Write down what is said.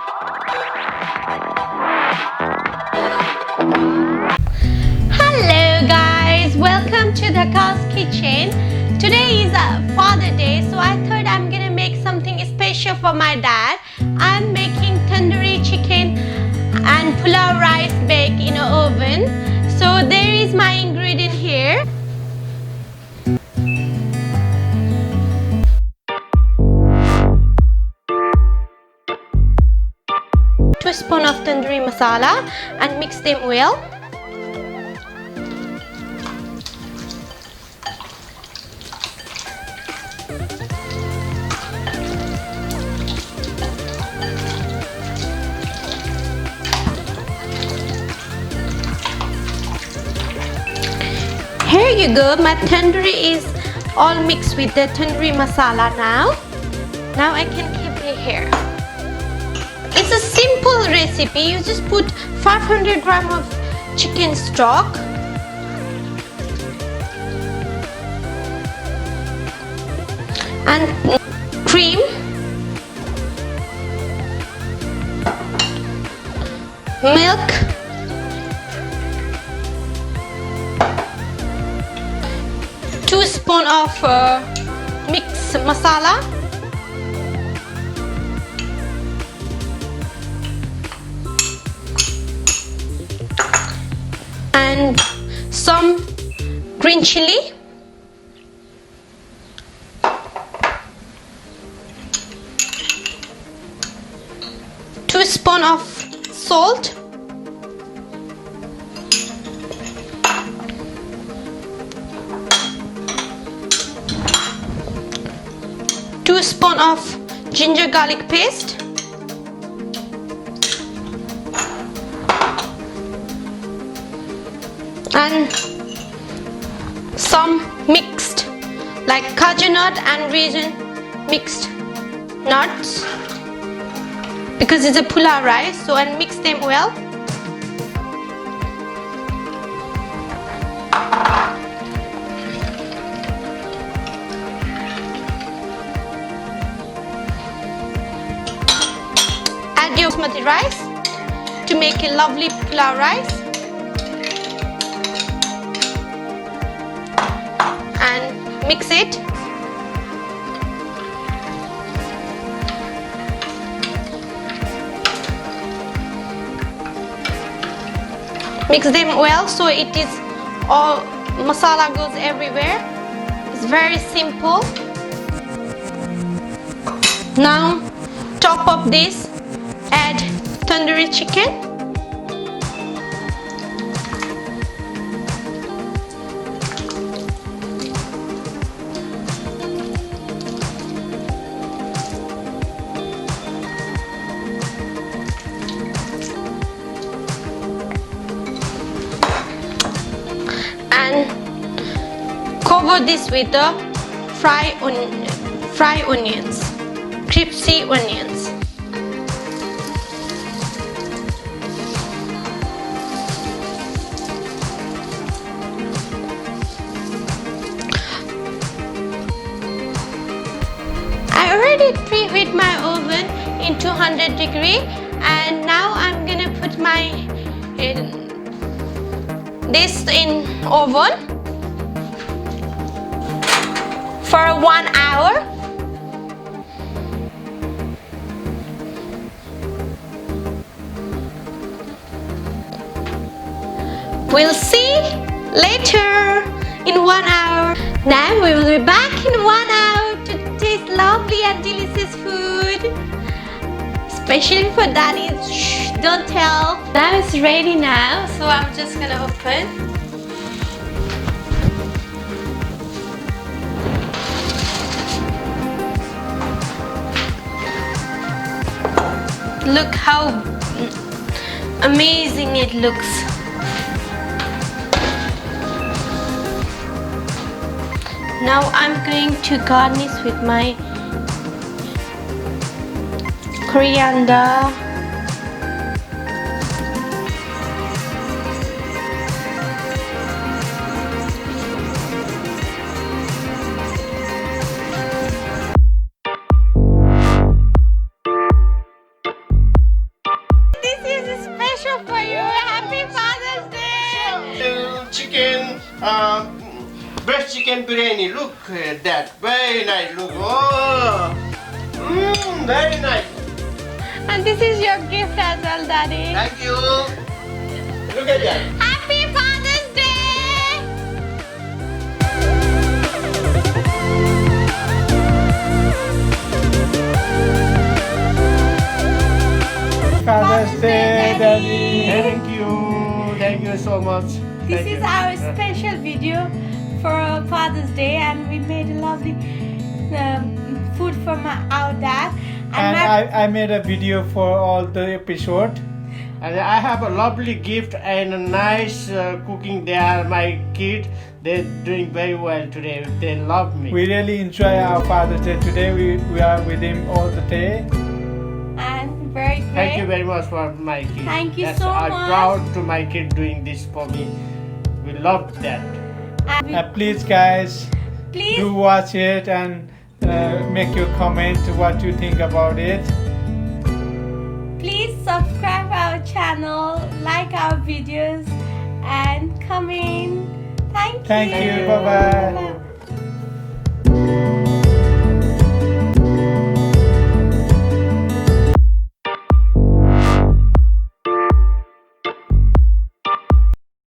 Hello guys, welcome to Dhakal's kitchen. Today is Father Day, so I thought I'm gonna make something special for my dad. I'm making tandoori chicken and pilau rice baked in an oven. So there is my ingredient here. Two spoons of tandoori masala and mix them well. Here you go, my tandoori is all mixed with the tandoori masala now. Now I can keep it here. It's a simple recipe. You just put 500 grams of chicken stock. And cream. Milk. Two spoons of mixed masala. And some green chili. Two spoons of salt. Two spoons of ginger garlic paste. And some mixed like cashew nut and raisin mixed nuts, because it's a pilau rice, so I'll mix them well. Add your basmati rice to make a lovely pilau rice. And mix it. Mix them well so it is all masala goes everywhere. It's very simple. Now top of this, add tandoori chicken. And cover this with the fried onions, crispy onions. I already preheat my oven in 200 degrees, and now I'm gonna put my this in oven for 1 hour. We'll see later in 1 hour. Now we will be back in 1 hour to taste lovely and delicious food, especially for Daddy. Shh, don't tell. Now it's ready now, so I'm just gonna open. Look how amazing it looks. Now I'm going to garnish with my coriander, chicken biryani. Look at that. Very nice. Look. Oh. Very nice. And this is your gift as well, Daddy. Thank you. Look at that. Happy Father's Day! Father's Day, Daddy. Thank you. Thank you so much. This Thank is you. our special video for Father's Day, and we made a lovely food for our dad. And I made a video for all the episode. And I have a lovely gift and a nice cooking. They are my kid. They're doing very well today. They love me. We really enjoy our Father's Day today. We are with him all the day. And very great. Thank you very much for my kid. Thank you That's, so I'm much. proud to my kid doing this for me. We love that. And Please, guys, please do watch it and make your comment what you think about it. Please subscribe our channel, like our videos, and comment. Thank you. Thank you. Bye-bye. Bye-bye.